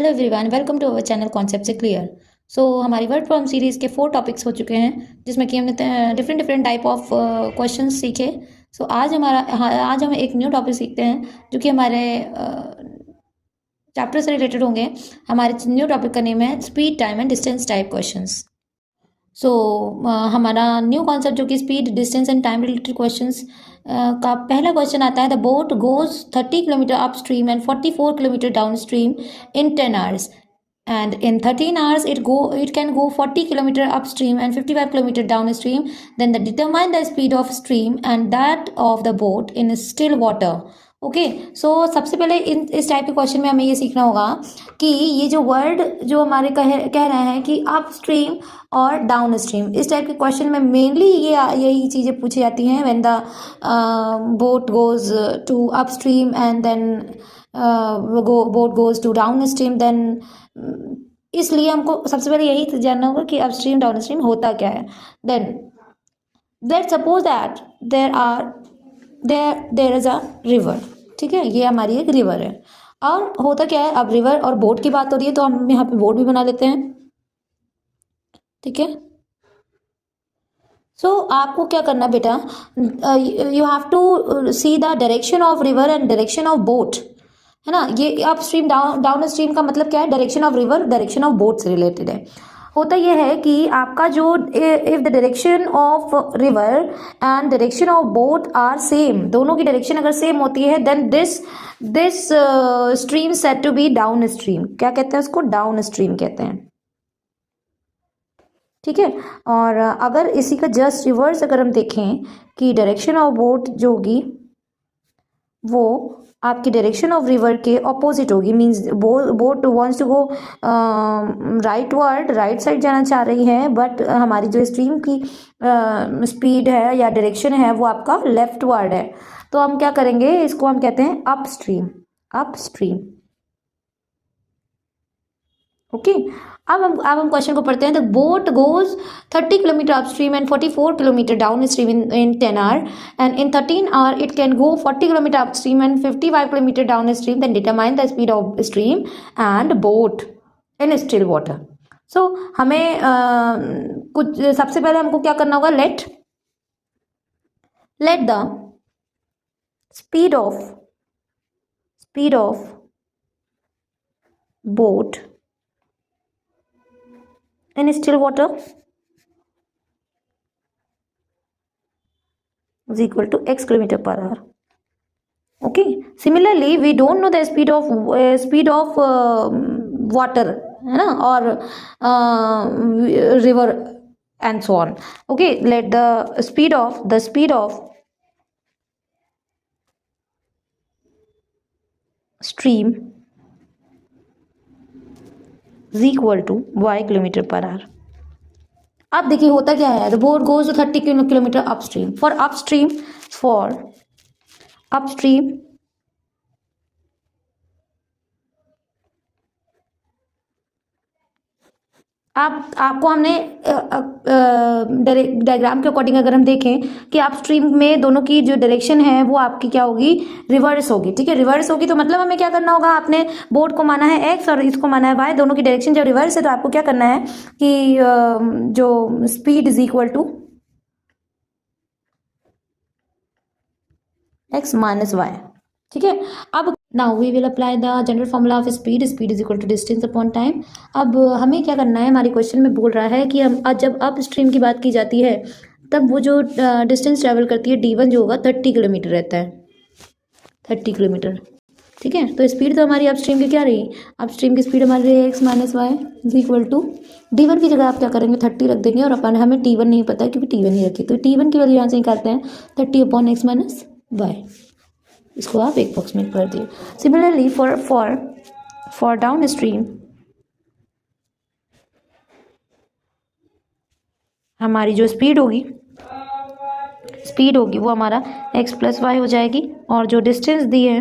Hello everyone, welcome to our channel concept से clear. हमारी word problem series के 4 topics हो चुके हैं, जिसमें कि हमने different different type of questions सीखे। आज हम एक न्यू टॉपिक सीखते हैं, जो कि हमारे चैप्टर से रिलेटेड होंगे। हमारे न्यू टॉपिक का नेम है speed, time and distance type questions. हमारा न्यू कॉन्सेप्ट जो कि speed, distance and time related questions का पहला क्वेश्चन आता है। The boat goes 30 kilometre up stream and 44 kilometre downstream in 10 hours, and in 13 hours it can go 40 kilometer upstream and 55 kilometer downstream. Then determine the speed of stream and that of the boat in still water. Okay, so सबसे पहले इस type के question में हमें ये सीखना होगा कि ये जो वर्ड जो हमारे कह रहे हैं कि अप स्ट्रीम और डाउन स्ट्रीम, इस टाइप के क्वेश्चन में मेनली यही चीज़ें पूछी जाती हैं। When the boat goes to upstream and then boat goes to downstream, then इसलिए हमको सबसे पहले यही जानना होगा कि अप स्ट्रीम डाउन स्ट्रीम होता क्या है। Then let's suppose that there is a river. ठीक है, ये हमारी एक रिवर है और होता क्या है, अब रिवर और बोट की बात हो रही है तो हम यहाँ पे बोट भी बना लेते हैं। ठीक है, आपको क्या करना बेटा, you have to see the direction of river and direction of boat, है ना। ये अप स्ट्रीम डाउन स्ट्रीम का मतलब क्या है, direction of river direction of boat से रिलेटेड है। होता यह है कि आपका जो if the direction of river and direction of boat are same, दोनों की डायरेक्शन अगर सेम होती है, then this stream set to be downstream. क्या कहते हैं उसको, डाउन स्ट्रीम कहते हैं। ठीक है, और अगर इसी का जस्ट रिवर्स अगर हम देखें कि डायरेक्शन ऑफ बोट जो होगी वो आपकी डायरेक्शन ऑफ रिवर के ऑपोजिट होगी, means boat wants to go right side जाना चाह रही है, बट हमारी जो स्ट्रीम की स्पीड है या डायरेक्शन है वो आपका लेफ्ट वर्ड है। तो हम क्या करेंगे, इसको हम कहते हैं अप स्ट्रीम। ओके, अब हम क्वेश्चन को पढ़ते हैं। The boat goes 30 kilometre upstream and 44 kilometre downstream in 10 hour, and in 13 hour it can go 40 kilometre upstream and 55 kilometre downstream. Then determine the speed of stream and boat in still water. So हमें कुछ सबसे पहले हमको क्या करना होगा, let the speed of boat in still water is equal to x kilometer per hour. Okay, similarly we don't know the speed of water, है ना, और river and so on. Okay, let the speed of stream is equal to y kilometre per hour. अब देखिए होता क्या है, the boat goes to 30 kilometre upstream. For upstream आपको हमने डायग्राम के अकॉर्डिंग अगर हम देखें कि अपस्ट्रीम में दोनों की जो डायरेक्शन है वो आपकी क्या होगी, रिवर्स होगी। ठीक है, रिवर्स होगी तो मतलब हमें क्या करना होगा, आपने बोट को माना है x और इसको माना है y, दोनों की डायरेक्शन जब रिवर्स है तो आपको क्या करना है कि जो speed is equal to x minus y. ठीक है, अब now we will apply the general formula of speed is equal to distance upon time. अब हमें क्या करना है, हमारे क्वेश्चन में बोल रहा है कि हम जब अप स्ट्रीम की बात की जाती है तब वो जो डिस्टेंस ट्रेवल करती है d1 जो होगा 30 किलोमीटर रहता है, 30 किलोमीटर। ठीक है, तो स्पीड तो हमारी अपस्ट्रीम की क्या रही, अपस्ट्रीम की स्पीड हमारी रही x minus y is equal to d1 की जगह आप क्या करेंगे 30 रख देंगे, और अपन हमें t1 नहीं पता है क्योंकि t1 नहीं रखी, तो t1 की वैल्यू यहाँ से निकालते हैं 30 अपॉन x माइनस वाई। इसको आप एक बॉक्स में कर दिए। सिमिलरली फॉर डाउन स्ट्रीम हमारी जो स्पीड होगी वो हमारा x प्लस वाई हो जाएगी, और जो डिस्टेंस दी है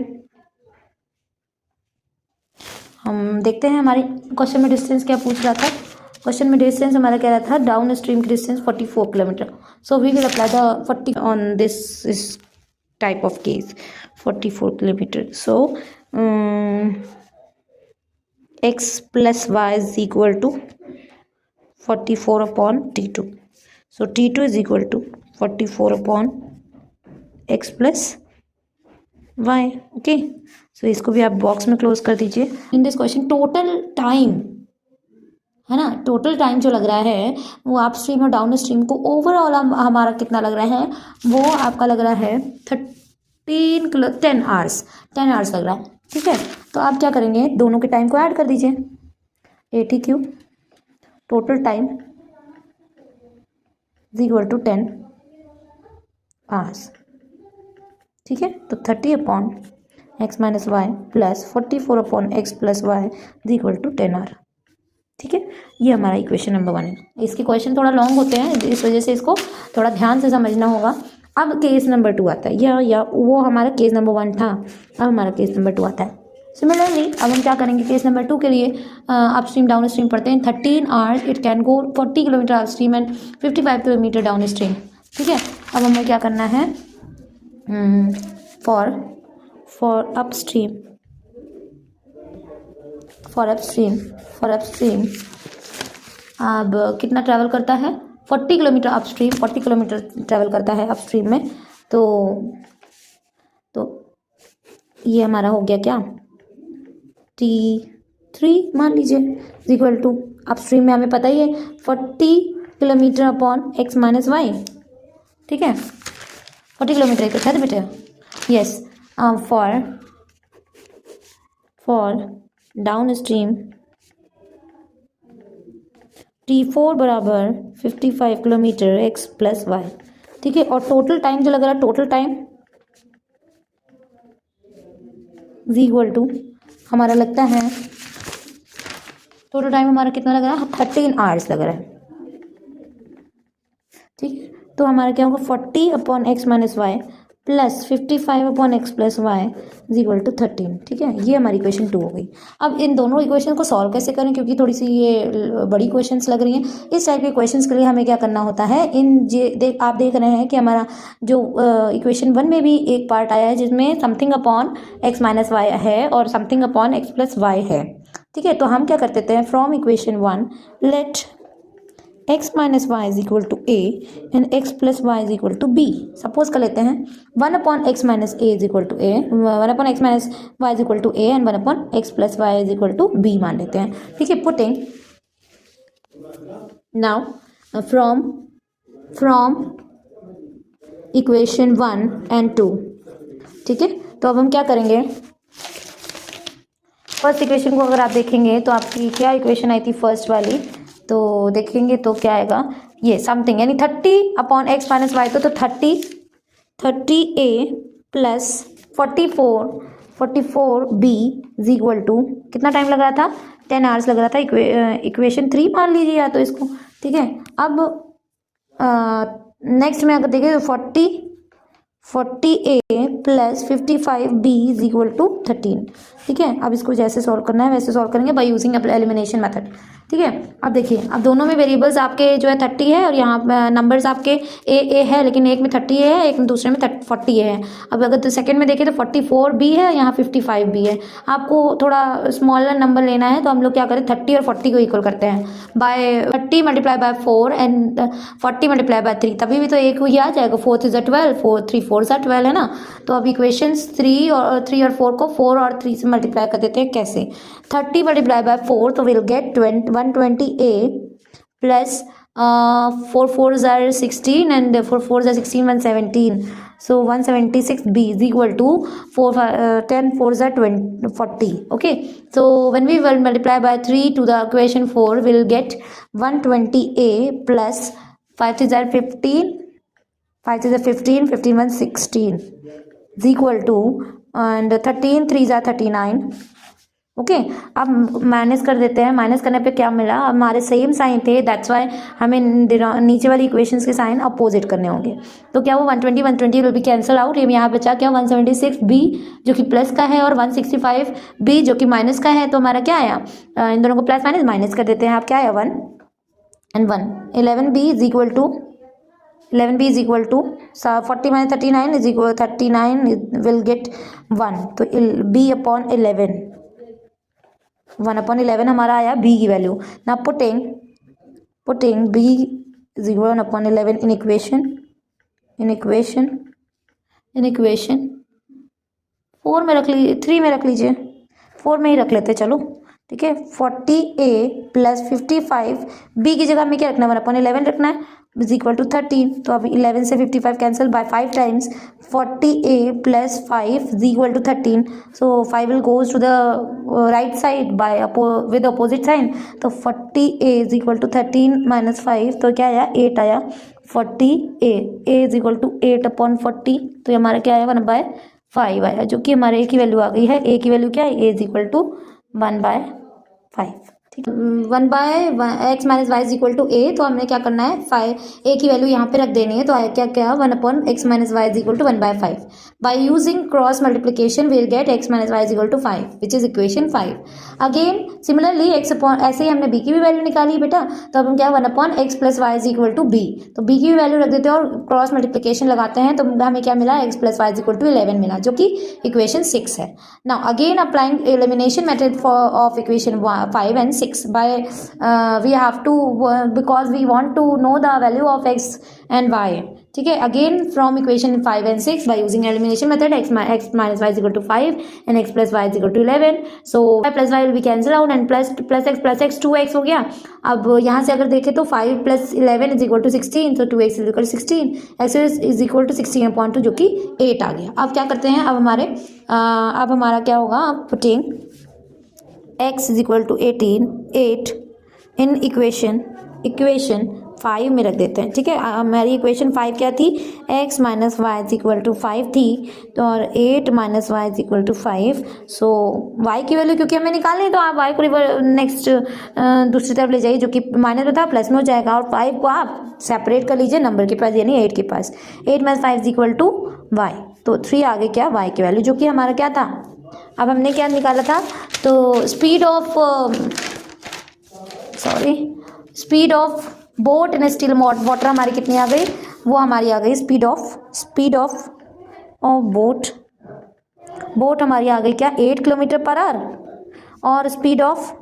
हम देखते हैं हमारे क्वेश्चन में डिस्टेंस क्या पूछ रहा था। क्वेश्चन में डिस्टेंस हमारा कह रहा था डाउन स्ट्रीम की distance 44 kilometre. So we will apply the 40 on this type of case 44 kilometre. So x plus y is equal to 44 upon t2. So t2 is equal to 44 upon x plus y. Okay, so इसको भी आप box में close कर दीजिए. In this question total time है ना, total time जो लग रहा है वो अप स्ट्रीम और डाउन स्ट्रीम को ओवरऑल हमारा कितना लग रहा है, वो आपका लग रहा है 10 आवर्स लग रहा है. ठीक है, तो आप क्या करेंगे, दोनों के टाइम को ऐड कर दीजिए. 80 total time is equal to 10 hours. ठीक है, तो 30 upon x minus y plus 44 upon x plus y is equal to 10 hour. ठीक है, ये हमारा इक्वेशन नंबर 1 है. इसके क्वेश्चन थोड़ा लॉन्ग होते हैं, इस वजह से इसको थोड़ा ध्यान से समझना होगा. अब केस नंबर 2 आता है, या वो हमारा केस नंबर 1 था, अब हमारा केस नंबर 2 आता है. सिमिलरली अब हम क्या करेंगे, केस नंबर 2 के लिए अप स्ट्रीम डाउन स्ट्रीम पढ़ते हैं. 13 hours it can go 40 kilometre up stream and 55 kilometre down stream. ठीक है, अब हमें क्या करना है, फॉर अपस्ट्रीम अब कितना ट्रैवल करता है, 40 किलोमीटर अपस्ट्रीम, 40 किलोमीटर ट्रैवल करता है अपस्ट्रीम में. तो ये हमारा हो गया क्या, T3 मान लीजिए इक्वल टू, अपस्ट्रीम में हमें पता ही है 40 kilometre upon x minus y. ठीक है, 40 किलोमीटर एक था बेटे. Yes, for down stream T4 बराबर 55 किलोमीटर एक्स प्लस वाई. ठीक है, और टोटल टाइम जो लग रहा है, total time is equal to हमारा लगता है, टोटल टाइम हमारा कितना लग रहा है, 13 आवर्स लग रहा है. ठीक है, तो हमारा क्या होगा, 40 upon x minus y plus 55 upon x plus y is equal to 13. ठीक है, ये हमारी इक्वेशन 2 हो गई. अब इन दोनों इक्वेशन को सॉल्व कैसे करें, क्योंकि थोड़ी सी ये बड़ी क्वेश्चंस लग रही हैं. इस टाइप के क्वेश्चंस के लिए हमें क्या करना होता है, आप देख रहे हैं कि हमारा जो इक्वेशन 1 में भी एक पार्ट आया है जिसमें something upon x minus y है और something upon x plus y है. ठीक है, तो हम क्या कर देते हैं, from equation 1 let x minus y is equal to a and x plus y is equal to b. Suppose कर लेते हैं 1 upon x minus a is equal to a, 1 upon x minus y is equal to a and 1 upon x plus y is equal to b मान लेते हैं. ठीक है, putting now from equation 1 and 2. ठीक है, तो अब हम क्या करेंगे, फर्स्ट इक्वेशन को अगर आप देखेंगे तो आपकी क्या इक्वेशन आई थी फर्स्ट वाली, तो देखेंगे तो क्या आएगा, ये समथिंग यानी 30 अपॉन एक्स माइनस वाई, तो 30 A plus 44 B is equal to, कितना टाइम लग रहा था, 10 आवर्स लग रहा था. इक्वेशन 3 मान लीजिए या तो इसको. ठीक है, अब नेक्स्ट में अगर देखें तो 40 A plus 55 B is equal to 13. ठीक है, अब इसको जैसे सॉल्व करना है वैसे सॉल्व करेंगे बाय यूजिंग एलिमिनेशन मेथड. ठीक है, अब देखिए, अब दोनों में वेरिएबल्स आपके जो है 30 है और यहाँ नंबर्स आपके ए है, लेकिन एक में 30 है, एक में दूसरे में 40 है. अब अगर तो सेकंड में देखें तो 44 बी है, यहाँ 55 बी है. आपको थोड़ा स्मॉलर नंबर लेना है तो हम लोग क्या करें, 30 और 40 को इक्वल करते हैं by 30 multiply by 4 and 40 multiply by 3, तभी भी तो एक ही आ जाएगा. 4 इज 12, 3 4 12 है ना. तो अब इक्वेशंस 3 और 4 को 4 और 3 से मल्टीप्लाई कर देते हैं. कैसे, 30 मल्टीप्लाई बाय 4 तो will get 120a plus 4 4s are 16 and 4 4s are 16, 117. So 176b is equal to 10 4s are 40. Okay, so when we will multiply by 3 to the equation 4, we'll get 120a plus 5 3s are 15, 5 3s are 15, 15 1 16 is equal to, and 13 3s are 39. Okay, अब minus कर देते हैं. Minus करने पे क्या मिला, हमारे same sign थे, दैट्स वाई हमें नीचे वाली इक्वेशंस के साइन अपोजिट करने होंगे. तो क्या वो 120 विल बी कैंसल आउट. ये यहाँ बचा क्या, 176b जो कि प्लस का है और 165b जो कि माइनस का है. तो हमारा क्या आया, इन दोनों को प्लस माइनस माइनस कर देते हैं. आप क्या आया, 1 and 1. 11b is equal to 40 minus 39 is equal 39 will get 1. तो b upon 11 1/11 हमारा आया b की वैल्यू। ना putting b is equal 1/11 in equation 4 में रख लीजिए, 3 में रख लीजिए, 4 में ही रख लेते चलो, ठीक है। 40a प्लस 55 b की जगह हमें क्या रखना है, 1/11 रखना है, इज इक्वल टू 13। तो अब 11 से 55 cancel by 5 times 40a plus 5 is equal to 13। So 5 will goes to the right side by with opposite sign. तो 40a is equal to 13 minus 5, तो क्या आया 8 आया। 40a इज इक्वल टू 8/40, तो ये हमारा क्या आया 1/5 आया, जो कि हमारे a की वैल्यू आ गई है। a की वैल्यू क्या है, a इज इक्वल टू 1/5, ठीक है। 1/x minus y is equal to a, तो हमने क्या करना है, 5 a की वैल्यू यहाँ पे रख देनी है। तो आया क्या क्या 1/x minus y is equal to 1/5। By using cross multiplication we will get x minus y is equal to 5 which is equation 5। Again similarly x upon, ऐसे ही हमने b की भी वैल्यू निकाली बेटा, तो अब हम क्या 1/x plus y is equal to b, तो b की भी वैल्यू रख देते हैं और क्रॉस मल्टीप्लिकेशन लगाते हैं, तो हमें क्या मिला, x plus y is equal to 11 मिला, जो कि इक्वेशन 6 है। Now again applying elimination method of equation 5 and 6 by we have to because we want to know the value of x and y, ठीक है। Again from equation 5 and 6 by using elimination method, x minus y is equal to 5 and x plus y is equal to 11, so 5 plus y will be cancel out and plus x 2x हो गया। अब यहाँ से अगर देखें तो 5 plus 11 is equal to 16, so 2x is equal to 16, x is equal to 16/2 जो कि 8 आ गया। अब क्या करते हैं, अब हमारा क्या होगा, putting x is equal to 8 in equation 5 में रख देते हैं, ठीक है। हमारी इक्वेशन 5 क्या थी, x minus y is equal to 5 थी, तो और 8 minus y is equal to 5। So y की वैल्यू क्योंकि हमें निकालनी है, तो आप y को नेक्स्ट दूसरी तरफ ले जाइए, जो कि माइनस में था प्लस में हो जाएगा, और 5 को आप सेपरेट कर लीजिए नंबर के पास, यानी 8 के पास। 8 minus 5 is equal to y, तो 3 आगे क्या y की वैल्यू, जो कि हमारा क्या था, अब हमने क्या निकाला था, तो speed of boat in still water हमारी कितनी आ गई, वो हमारी आ गई स्पीड ऑफ बोट हमारी आ गई क्या 8 किलोमीटर पर आवर, और स्पीड ऑफ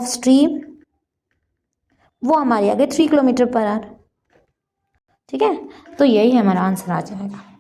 स्ट्रीम वो हमारी आ गई 3 किलोमीटर पर आवर, ठीक है। तो यही हमारा आंसर आ जाएगा।